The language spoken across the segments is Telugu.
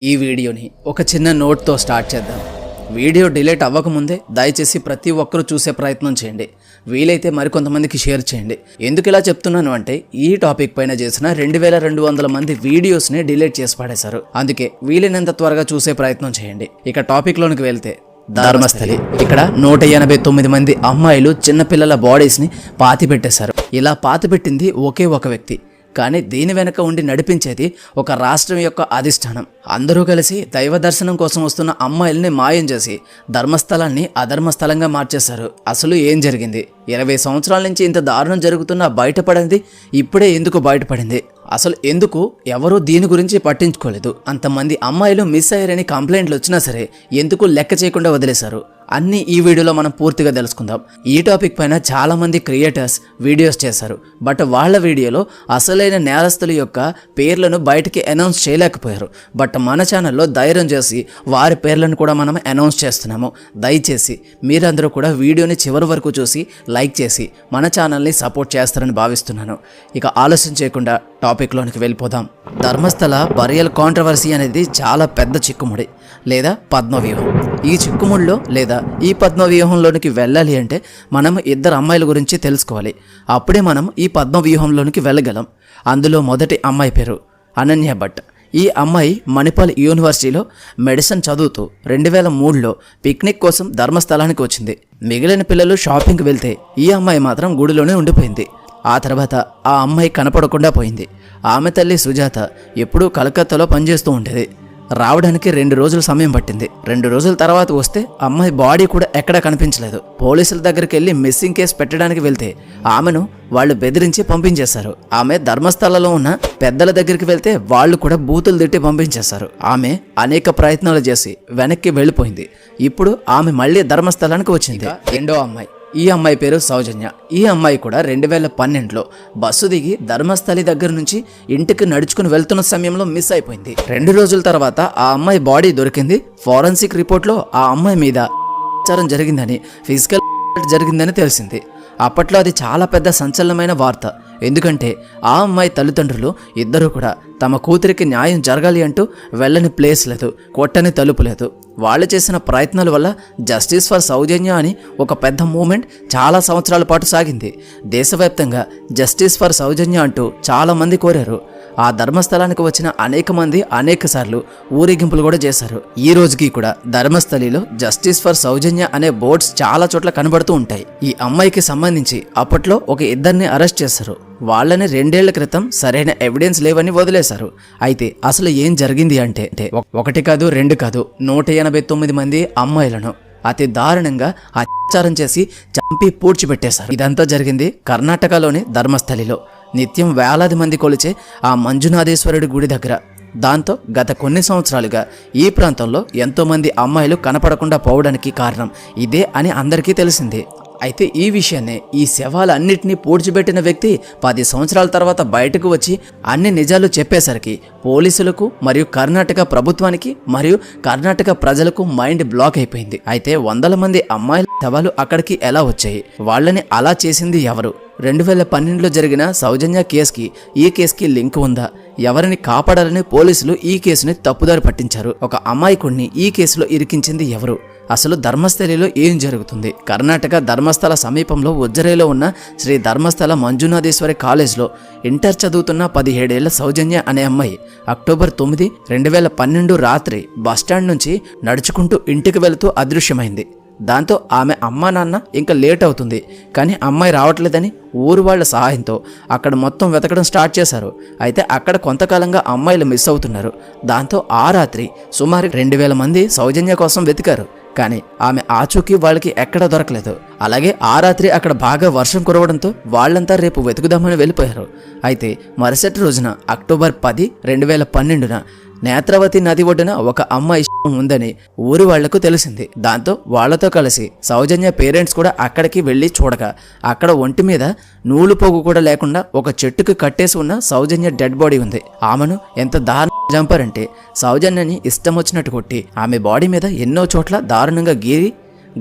ఈ వీడియోని ఒక చిన్న నోట్తో స్టార్ట్ చేద్దాం. వీడియో డిలీట్ అవ్వకముందే దయచేసి ప్రతి ఒక్కరూ చూసే ప్రయత్నం చేయండి. వీలైతే మరికొంతమందికి షేర్ చేయండి. ఎందుకు ఇలా చెప్తున్నాను అంటే ఈ టాపిక్ పైన చేసిన 2200 మంది వీడియోస్ని డిలీట్ చేసి పడేశారు. అందుకే వీలైనంత త్వరగా చూసే ప్రయత్నం చేయండి. ఇక టాపిక్లోనికి వెళ్తే ధర్మస్థలి. ఇక్కడ 189 మంది అమ్మాయిలు చిన్నపిల్లల బాడీస్ని పాతి పెట్టేశారు. ఇలా పాతి పెట్టింది ఒకే ఒక వ్యక్తి. కానీ దీని వెనక ఉండి నడిపించేది ఒక రాష్ట్రం యొక్క అధిష్టానం. అందరూ కలిసి దైవ దర్శనం కోసం వస్తున్న అమ్మాయిల్ని మాయం చేసి ధర్మస్థలాన్ని అధర్మస్థలంగా మార్చేశారు. అసలు ఏం జరిగింది? 20 సంవత్సరాల నుంచి ఇంత దారుణం జరుగుతున్నా బయటపడింది ఇప్పుడే ఎందుకు బయటపడింది? అసలు ఎందుకు ఎవరూ దీని గురించి పట్టించుకోలేదు? అంతమంది అమ్మాయిలు మిస్ అయ్యారని కంప్లైంట్లు వచ్చినా సరే ఎందుకు లెక్క చేయకుండా వదిలేశారు? అన్నీ ఈ వీడియోలో మనం పూర్తిగా తెలుసుకుందాం. ఈ టాపిక్ పైన చాలా మంది క్రియేటర్స్ వీడియోస్ చేశారు. బట్ వాళ్ళ వీడియోలో అసలైన నేరస్తుల యొక్క పేర్లను బయటికి అనౌన్స్ చేయలేకపోయారు. బట్ మన ఛానల్లో ధైర్యం చేసి వారి పేర్లను కూడా మనం అనౌన్స్ చేస్తున్నాము. దయచేసి మీరందరూ కూడా వీడియోని చివరి వరకు చూసి లైక్ చేసి మన ఛానల్ని సపోర్ట్ చేస్తారని భావిస్తున్నాను. ఇక ఆలస్యం చేయకుండా టాపిక్లోనికి వెళ్ళిపోదాం. ధర్మస్థల బరియల్ కాంట్రవర్సీ అనేది చాలా పెద్ద చిక్కుముడి లేదా పద్మవ్యూహం. ఈ చిక్కుముడిలో లేదా ఈ పద్మవ్యూహంలోనికి వెళ్ళాలి అంటే మనం ఇద్దరు అమ్మాయిల గురించి తెలుసుకోవాలి. అప్పుడే మనం ఈ పద్మవ్యూహంలోనికి వెళ్ళగలం. అందులో మొదటి అమ్మాయి పేరు అనన్య భట్. ఈ అమ్మాయి మణిపాల్ యూనివర్సిటీలో మెడిసిన్ చదువుతూ 2003లో పిక్నిక్ కోసం ధర్మస్థలానికి వచ్చింది. మిగిలిన పిల్లలు షాపింగ్కి వెళ్తే ఈ అమ్మాయి మాత్రం గుడిలోనే ఉండిపోయింది. ఆ తర్వాత ఆ అమ్మాయి కనపడకుండా పోయింది. ఆమె తల్లి సుజాత ఎప్పుడూ కలకత్తాలో పనిచేస్తూ ఉండేది. రావడానికి 2 రోజుల సమయం పట్టింది. 2 రోజుల తర్వాత వస్తే అమ్మాయి బాడీ కూడా ఎక్కడా కనిపించలేదు. పోలీసుల దగ్గరికి వెళ్ళి మిస్సింగ్ కేసు పెట్టడానికి వెళ్తే ఆమెను వాళ్ళు బెదిరించి పంపించేశారు. ఆమె ధర్మస్థలలో ఉన్న పెద్దల దగ్గరికి వెళ్తే వాళ్ళు కూడా బూతులు తిట్టి పంపించేశారు. ఆమె అనేక ప్రయత్నాలు చేసి వెనక్కి వెళ్ళిపోయింది. ఇప్పుడు ఆమె మళ్ళీ ధర్మస్థలానికి వచ్చింది. రెండో అమ్మాయి, ఈ అమ్మాయి పేరు సౌజన్య. ఈ అమ్మాయి కూడా 2012లో బస్సు దిగి ధర్మస్థలి దగ్గర నుంచి ఇంటికి నడుచుకుని వెళ్తున్న సమయంలో మిస్ అయిపోయింది. 2 రోజుల తర్వాత ఆ అమ్మాయి బాడీ దొరికింది. ఫోరెన్సిక్ రిపోర్ట్లో ఆ అమ్మాయి మీద అత్యాచారం జరిగిందని, ఫిజికల్ జరిగిందని తెలిసింది. అప్పట్లో అది చాలా పెద్ద సంచలనమైన వార్త. ఎందుకంటే ఆ అమ్మాయి తల్లిదండ్రులు ఇద్దరూ కూడా తమ కూతురికి న్యాయం జరగాలి అంటూ వెళ్ళని ప్లేస్ లేదు, కొట్టని తలుపు లేదు. వాళ్ళు చేసిన ప్రయత్నాల వల్ల జస్టిస్ ఫర్ సౌజన్య అని ఒక పెద్ద మూమెంట్ చాలా సంవత్సరాల పాటు సాగింది. దేశవ్యాప్తంగా జస్టిస్ ఫర్ సౌజన్య అంటూ చాలామంది కోరారు. ఆ ధర్మస్థలానికి వచ్చిన అనేక మంది అనేక సార్లు ఊరేగింపులు కూడా చేశారు. ఈ రోజుకి కూడా ధర్మస్థలిలో జస్టిస్ ఫర్ సౌజన్య అనే బోర్డ్స్ చాలా చోట్ల కనబడుతూ ఉంటాయి. ఈ అమ్మాయికి సంబంధించి అప్పట్లో ఒక ఇద్దరిని అరెస్ట్ చేశారు. వాళ్ళని 2 ఏళ్ల క్రితం సరైన ఎవిడెన్స్ లేవని వదిలేశారు. అయితే అసలు ఏం జరిగింది అంటే 1 కాదు 2 కాదు 189 మంది అమ్మాయిలను అతి దారుణంగా అత్యాచారం చేసి చంపి పూడ్చిపెట్టేశారు. ఇదంతా జరిగింది కర్ణాటకలోని ధర్మస్థలిలో. నిత్యం వేలాది మంది కొలిచే ఆ మంజునాథేశ్వరుడి గుడి దగ్గర. దాంతో గత కొన్ని సంవత్సరాలుగా ఈ ప్రాంతంలో ఎంతోమంది అమ్మాయిలు కనపడకుండా పోవడానికి కారణం ఇదే అని అందరికీ తెలిసింది. అయితే ఈ విషయాన్ని, ఈ శవాలన్నింటినీ పూడ్చిపెట్టిన వ్యక్తి 10 సంవత్సరాల తర్వాత బయటకు వచ్చి అన్ని నిజాలు చెప్పేసరికి పోలీసులకు మరియు కర్ణాటక ప్రభుత్వానికి మరియు కర్ణాటక ప్రజలకు మైండ్ బ్లాక్ అయిపోయింది. అయితే 100 మంది అమ్మాయిల శవాలు అక్కడికి ఎలా వచ్చాయి? వాళ్ళని అలా చేసింది ఎవరు? 2012లో జరిగిన సౌజన్య కేసుకి ఈ కేసుకి లింక్ ఉందా? ఎవరిని కాపాడాలని పోలీసులు ఈ కేసుని తప్పుదారి పట్టించారు? ఒక అమాయకుడిని ఈ కేసులో ఇరికించింది ఎవరు? అసలు ధర్మస్థలిలో ఏం జరుగుతుంది? కర్ణాటక ధర్మస్థల సమీపంలో ఉజ్జరేలో ఉన్న శ్రీ ధర్మస్థల మంజునాథేశ్వరి కాలేజ్లో ఇంటర్ చదువుతున్న 17 ఏళ్ల సౌజన్య అనే అమ్మాయి అక్టోబర్ 9, 2012 రాత్రి బస్టాండ్ నుంచి నడుచుకుంటూ ఇంటికి వెళుతూ అదృశ్యమైంది. దాంతో ఆమె అమ్మా నాన్న ఇంకా లేట్ అవుతుంది కానీ అమ్మాయి రావట్లేదని ఊరు వాళ్ళ సహాయంతో అక్కడ మొత్తం వెతకడం స్టార్ట్ చేశారు. అయితే అక్కడ కొంతకాలంగా అమ్మాయిలు మిస్ అవుతున్నారు. దాంతో ఆ రాత్రి సుమారు 2000 మంది సౌజన్య కోసం వెతికారు. కానీ ఆమె ఆచూకీ వాళ్ళకి ఎక్కడా దొరకలేదు. అలాగే ఆ రాత్రి అక్కడ బాగా వర్షం కురవడంతో వాళ్ళంతా రేపు వెతుకుదామని వెళ్ళిపోయారు. అయితే మరుసటి రోజున అక్టోబర్ 10, 2012న నేత్రవతి నది ఒడ్డున ఒక అమ్మాయి ఉందని ఊరి వాళ్లకు తెలిసింది. దాంతో వాళ్లతో కలిసి సౌజన్య పేరెంట్స్ కూడా అక్కడికి వెళ్లి చూడగా అక్కడ ఒంటి మీద నూలు పోగు కూడా లేకుండా ఒక చెట్టుకు కట్టేసి ఉన్న సౌజన్య డెడ్ బాడీ ఉంది. ఆమెను ఎంత దారుణంగా చంపారంటే సౌజన్యని ఇష్టం వచ్చినట్టు కొట్టి ఆమె బాడీ మీద ఎన్నో చోట్ల దారుణంగా గీరి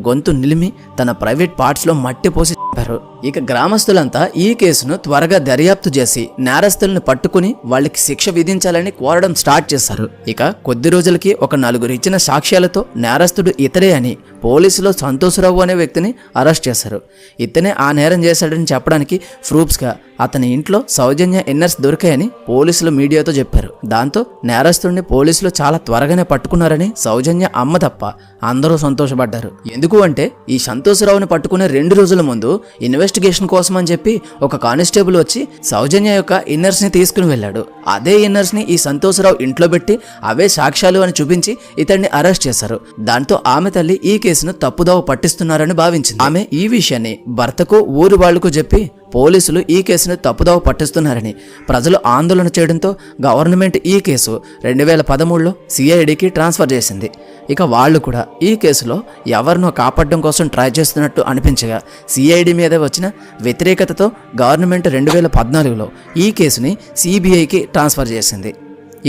గొంతు నిలిమి తన ప్రైవేట్ పార్ట్స్లో మట్టి పోసి చంపారు. ఇక గ్రామస్తులంతా ఈ కేసును త్వరగా దర్యాప్తు చేసి నేరస్తులను పట్టుకుని వాళ్ళకి శిక్ష విధించాలని కోరడం స్టార్ట్ చేశారు. ఇక కొద్ది రోజులకి ఒక నలుగురు ఇచ్చిన సాక్ష్యాలతో నేరస్తుడు ఇతడే అని పోలీసులు సంతోషరావు అనే వ్యక్తిని అరెస్ట్ చేశారు. ఇతనే ఆ నేరం చేశాడని చెప్పడానికి ప్రూఫ్స్గా అతని ఇంట్లో సౌజన్య ఇన్నర్స్ దొరికాయని పోలీసులు మీడియాతో చెప్పారు. దాంతో నేరస్తుడిని పోలీసులు చాలా త్వరగానే పట్టుకున్నారని సౌజన్య అమ్మ తప్ప అందరూ సంతోషపడ్డారు. ఎందుకు అంటే ఈ సంతోషరావుని పట్టుకునే 2 రోజుల ముందు ఇన్వెస్టిగేషన్ కోసం అని చెప్పి ఒక కానిస్టేబుల్ వచ్చి సౌజన్య యొక్క ఇన్నర్స్ ని తీసుకుని వెళ్ళాడు. అదే ఇన్నర్స్ ని ఈ సంతోషరావు ఇంట్లో పెట్టి అవే సాక్ష్యాలు అని చూపించి ఇతన్ని అరెస్ట్ చేశారు. దాంతో ఆమె తల్లి ఈ కేసును తప్పుదోవ పట్టిస్తున్నారని భావించింది. ఆమె ఈ విషయాన్ని భర్తకు ఊరు వాళ్లకు చెప్పి పోలీసులు ఈ కేసును తప్పుదోవ పట్టిస్తున్నారని ప్రజలు ఆందోళన చేయడంతో గవర్నమెంట్ ఈ కేసు 2013లో సిఐడికి ట్రాన్స్ఫర్ చేసింది. ఇక వాళ్ళు కూడా ఈ కేసులో ఎవరినో కాపాడడం కోసం ట్రై చేస్తున్నట్టు అనిపించగా సిఐడి మీద వచ్చిన వ్యతిరేకతతో గవర్నమెంట్ 2014లో ఈ కేసుని సిబిఐకి ట్రాన్స్ఫర్ చేసింది.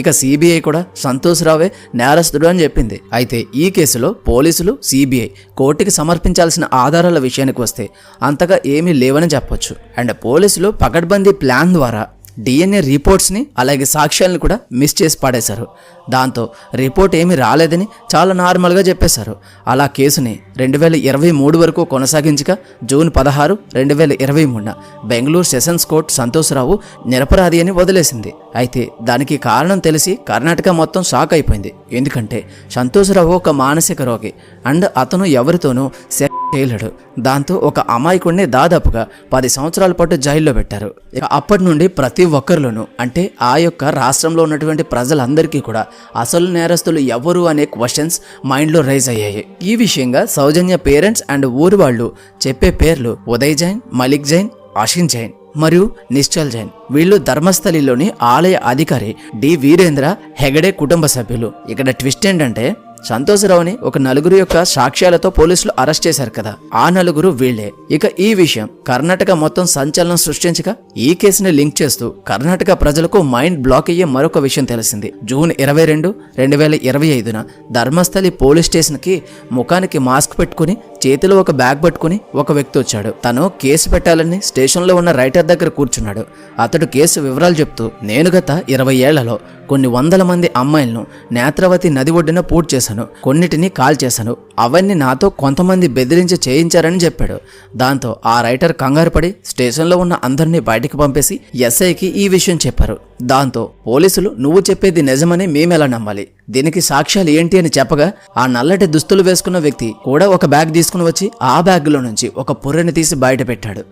ఇక సిబిఐ కూడా సంతోష్రావే నేరస్తుడు అని చెప్పింది. అయితే ఈ కేసులో పోలీసులు సిబిఐ కోర్టుకి సమర్పించాల్సిన ఆధారాల విషయానికి వస్తే అంతగా ఏమీ లేవని చెప్పొచ్చు. అండ్ పోలీసులు పకడ్బందీ ప్లాన్ ద్వారా డిఎన్ఏ రిపోర్ట్స్ని అలాగే సాక్ష్యాలను కూడా మిస్ చేసి పడేశారు. దాంతో రిపోర్ట్ ఏమీ రాలేదని చాలా నార్మల్గా చెప్పేశారు. అలా కేసుని 2023 వరకు కొనసాగించగా June 16, 2023 Bengaluru sessions court Santoshrao నిరపరాధి అని వదిలేసింది. అయితే దానికి కారణం తెలిసి కర్ణాటక మొత్తం షాక్ అయిపోయింది. ఎందుకంటే సంతోష్రావు ఒక మానసిక రోగి అండ్ అతను ఎవరితోనూ చేయలేడు. దాంతో ఒక అమాయకుడిని దాదాపుగా 10 సంవత్సరాల పాటు జైల్లో పెట్టారు. అప్పటి నుండి ప్రతి ఒక్కరిలోనూ అంటే ఆ యొక్క రాష్ట్రంలో ఉన్నటువంటి ప్రజలందరికీ కూడా అసలు నేరస్తులు ఎవరు అనే క్వశ్చన్స్ మైండ్లో రైజ్ అయ్యాయి. ఈ విషయంగా సౌజన్య పేరెంట్స్ అండ్ ఊరు వాళ్ళు చెప్పే పేర్లు ఉదయ్ జైన్, మలిక్ జైన్, అషిన్ జైన్ మరియు నిశ్చల్ జైన్. వీళ్ళు ధర్మస్థలిలోని ఆలయ అధికారి డి వీరేంద్ర హెగడే కుటుంబ సభ్యులు. ఇక్కడ ట్విస్ట్ ఏంటంటే సంతోషరావుని ఒక నలుగురు యొక్క సాక్ష్యాలతో పోలీసులు అరెస్ట్ చేశారు కదా, ఆ నలుగురు వీళ్లే. ఇక ఈ విషయం కర్ణాటక మొత్తం సంచలనం సృష్టించగా ఈ కేసుని లింక్ చేస్తూ కర్ణాటక ప్రజలకు మైండ్ బ్లాక్ అయ్యే మరొక విషయం తెలిసింది. జూన్ 22, 2025 ధర్మస్థలి పోలీస్ స్టేషన్ కి ముఖానికి మాస్క్ పెట్టుకుని చేతిలో ఒక బ్యాగ్ పట్టుకుని ఒక వ్యక్తి వచ్చాడు. తను కేసు పెట్టాలని స్టేషన్లో ఉన్న రైటర్ దగ్గర కూర్చున్నాడు. అతడు కేసు వివరాలు చెప్తూ నేను గత 20 ఏళ్లలో కొన్ని వందల మంది అమ్మాయిలను నేత్రవతి నది ఒడ్డున పూర్తి చేశాను, కొన్నిటిని కాల్ చేశాను, అవన్నీ నాతో కొంతమంది బెదిరించి చేయించారని చెప్పాడు. దాంతో ఆ రైటర్ కంగారు పడి స్టేషన్లో ఉన్న అందరినీ బయటికి పంపేసి ఎస్ఐకి ఈ విషయం చెప్పారు. దాంతో పోలీసులు నువ్వు చెప్పేది నిజమని మేమెలా నమ్మాలి, దీనికి సాక్ష్యాలు ఏంటి అని చెప్పగా ఆ నల్లటి దుస్తులు వేసుకున్న వ్యక్తి కూడా ఒక బ్యాగ్ తీసుకుని వచ్చి ఆ బ్యాగ్ లో నుంచి ఒక పుర్రెని తీసి బయట పెట్టాడు.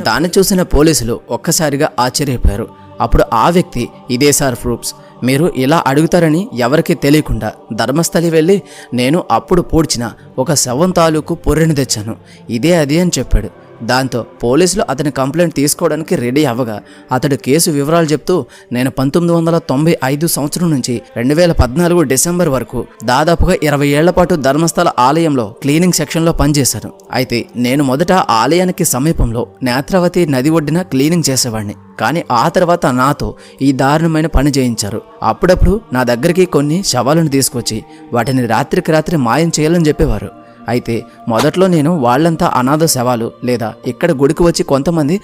దాన్ని చూసిన పోలీసులు ఒక్కసారిగా ఆశ్చర్యపోయారు. అప్పుడు ఆ వ్యక్తి ఇదే సార్ ప్రూఫ్స్, మీరు ఇలా అడుగుతారని ఎవరికీ తెలియకుండా ధర్మస్థలి వెళ్ళి నేను అప్పుడు పూడ్చిన ఒక శవం తాలూకు పుర్రెని తెచ్చాను, ఇదే అది అని చెప్పాడు. దాంతో పోలీసులు అతని కంప్లైంట్ తీసుకోవడానికి రెడీ అవ్వగా అతడు కేసు వివరాలు చెప్తూ నేను 1995 సంవత్సరం నుంచి 2014 డిసెంబర్ వరకు దాదాపుగా 20 ఏళ్ల పాటు ధర్మస్థల ఆలయంలో క్లీనింగ్ సెక్షన్లో పనిచేశాను. అయితే నేను మొదట ఆలయానికి సమీపంలో నేత్రవతి నది ఒడ్డున క్లీనింగ్ చేసేవాడిని. కానీ ఆ తర్వాత నాతో ఈ దారుణమైన పని చేయించారు. అప్పుడప్పుడు నా దగ్గరికి కొన్ని శవాలను తీసుకొచ్చి వాటిని రాత్రికి రాత్రి మాయం చేయాలని చెప్పేవారు. అయితే మొదట్లో నేను వాళ్ళంతా అనాథ శవాలు లేదా ఇక్కడ గుడికి వచ్చి కొంతమంది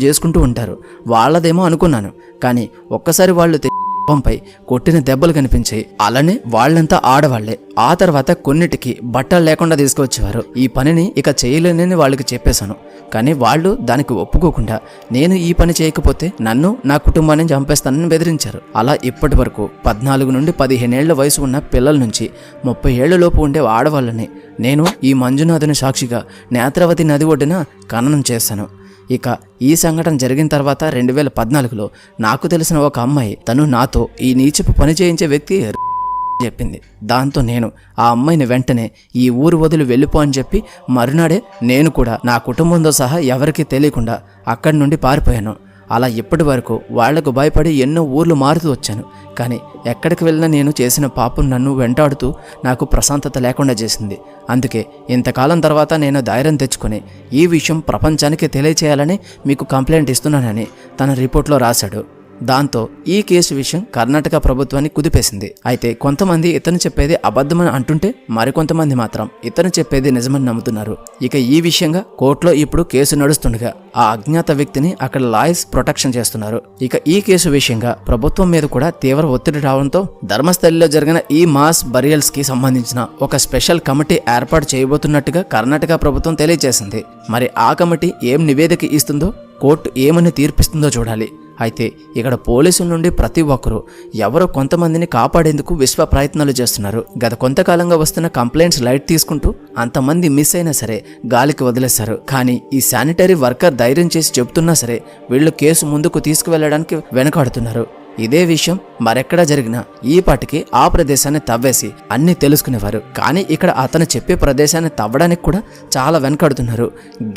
చేసుకుంటూ ఉంటారు వాళ్ళదేమో అనుకున్నాను. కానీ ఒక్కసారి వాళ్ళు పై కొట్టిన దెబ్బలు కనిపించాయి. అలానే వాళ్ళంతా ఆడవాళ్లే. ఆ తర్వాత కొన్నిటికి బట్టలు లేకుండా తీసుకువచ్చేవారు. ఈ పనిని ఇక చేయలేనని వాళ్ళకి చెప్పేశాను. కానీ వాళ్ళు దానికి ఒప్పుకోకుండా నేను ఈ పని చేయకపోతే నన్ను నా కుటుంబాన్ని చంపేస్తానని బెదిరించారు. అలా ఇప్పటి వరకు 14 నుండి 15 ఏళ్ల వయసు ఉన్న పిల్లల నుంచి 30 ఏళ్ల లోపు ఉండే ఆడవాళ్ళని నేను ఈ మంజునాథుని సాక్షిగా నేత్రవతి నది ఒడ్డున ఖననం చేశాను. ఇక ఈ సంఘటన జరిగిన తర్వాత 2014లో నాకు తెలిసిన ఒక అమ్మాయి తను నాతో ఈ నీచపు పని చేయించే వ్యక్తి చెప్పింది. దాంతో నేను ఆ అమ్మాయిని వెంటనే ఈ ఊరు వదిలి వెళ్ళిపో అని చెప్పి మరునాడే నేను కూడా నా కుటుంబంతో సహా ఎవరికీ తెలియకుండా అక్కడి నుండి పారిపోయాను. అలా ఇప్పటి వరకు వాళ్లకు భయపడి ఎన్నో ఊర్లు మారుతూ వచ్చాను. కానీ ఎక్కడికి వెళ్ళినా నేను చేసిన పాపం నన్ను వెంటాడుతూ నాకు ప్రశాంతత లేకుండా చేసింది. అందుకే ఇంతకాలం తర్వాత నేను ధైర్యం తెచ్చుకొని ఈ విషయం ప్రపంచానికి తెలియచేయాలని మీకు కంప్లైంట్ ఇస్తున్నానని తన రిపోర్ట్లో రాశాడు. దాంతో ఈ కేసు విషయం కర్ణాటక ప్రభుత్వాన్ని కుదిపేసింది. అయితే కొంతమంది ఇతను చెప్పేది అబద్ధమని అంటుంటే మరికొంతమంది మాత్రం ఇతను చెప్పేది నిజమని నమ్ముతున్నారు. ఇక ఈ విషయంగా కోర్టులో ఇప్పుడు కేసు నడుస్తుండగా ఆ అజ్ఞాత వ్యక్తిని అక్కడ లాయర్స్ ప్రొటెక్షన్ చేస్తున్నారు. ఇక ఈ కేసు విషయంగా ప్రభుత్వం మీద కూడా తీవ్ర ఒత్తిడి రావడంతో ధర్మస్థలిలో జరిగిన ఈ మాస్ బరియల్స్ కి సంబంధించిన ఒక స్పెషల్ కమిటీ ఏర్పాటు చేయబోతున్నట్టుగా కర్ణాటక ప్రభుత్వం తెలియజేసింది. మరి ఆ కమిటీ ఏం నివేదిక ఇస్తుందో, కోర్టు ఏమని తీర్పిస్తుందో చూడాలి. అయితే ఇక్కడ పోలీసుల నుండి ప్రతి ఒక్కరూ ఎవరో కొంతమందిని కాపాడేందుకు విశ్వ ప్రయత్నాలు చేస్తున్నారు. గత కొంతకాలంగా వస్తున్న కంప్లైంట్స్ లైట్ తీసుకుంటూ అంతమంది మిస్ అయినా సరే గాలికి వదిలేస్తారు. కానీ ఈ శానిటరీ వర్కర్ ధైర్యం చేసి చెబుతున్నా సరే వీళ్ళు కేసు ముందుకు తీసుకువెళ్లడానికి వెనకాడుతున్నారు. ఇదే విషయం మరెక్కడా జరిగినా ఈ పాటికి ఆ ప్రదేశాన్ని తవ్వేసి అన్ని తెలుసుకునేవారు. కానీ ఇక్కడ అతను చెప్పే ప్రదేశాన్ని తవ్వడానికి కూడా చాలా వెనకాడుతున్నారు.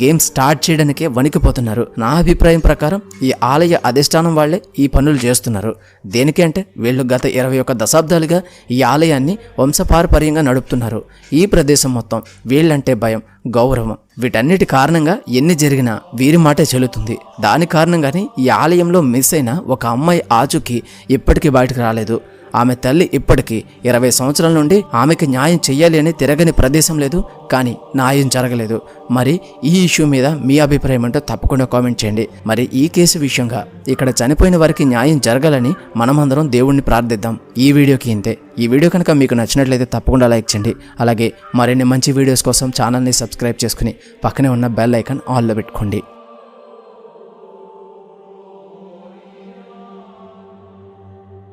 గేమ్ స్టార్ట్ చేయడానికే వణికిపోతున్నారు. నా అభిప్రాయం ప్రకారం ఈ ఆలయ అధిష్టానం వాళ్లే ఈ పనులు చేస్తున్నారు. దేనికి అంటే వీళ్ళు గత 21 దశాబ్దాలుగా ఈ ఆలయాన్ని వంశపారపర్యంగా నడుపుతున్నారు. ఈ ప్రదేశం మొత్తం వీళ్ళంటే భయం, గౌరవం, వీటన్నిటి కారణంగా ఎన్ని జరిగినా వీరి మాటే చెల్లుతుంది. దాని కారణంగానే ఈ ఆలయంలో మిస్ అయిన ఒక అమ్మాయి ఆచూకీ ఇప్పటికీ బయటకు రాలేదు. ఆమె తల్లి ఇప్పటికీ 20 సంవత్సరాల నుండి ఆమెకి న్యాయం చెయ్యాలి అని తిరగని ప్రదేశం లేదు, కానీ న్యాయం జరగలేదు. మరి ఈ ఇష్యూ మీద మీ అభిప్రాయం ఏంటో తప్పకుండా కామెంట్ చేయండి. మరి ఈ కేసు విషయంగా ఇక్కడ చనిపోయిన వారికి న్యాయం జరగాలని మనమందరం దేవుణ్ణి ప్రార్థిద్దాం. ఈ వీడియోకి ఇంతే. ఈ వీడియో కనుక మీకు నచ్చినట్లయితే తప్పకుండా లైక్ చేయండి. అలాగే మరిన్ని మంచి వీడియోస్ కోసం ఛానల్ని సబ్స్క్రైబ్ చేసుకుని పక్కనే ఉన్న బెల్ ఐకాన్ ఆన్లో పెట్టుకోండి.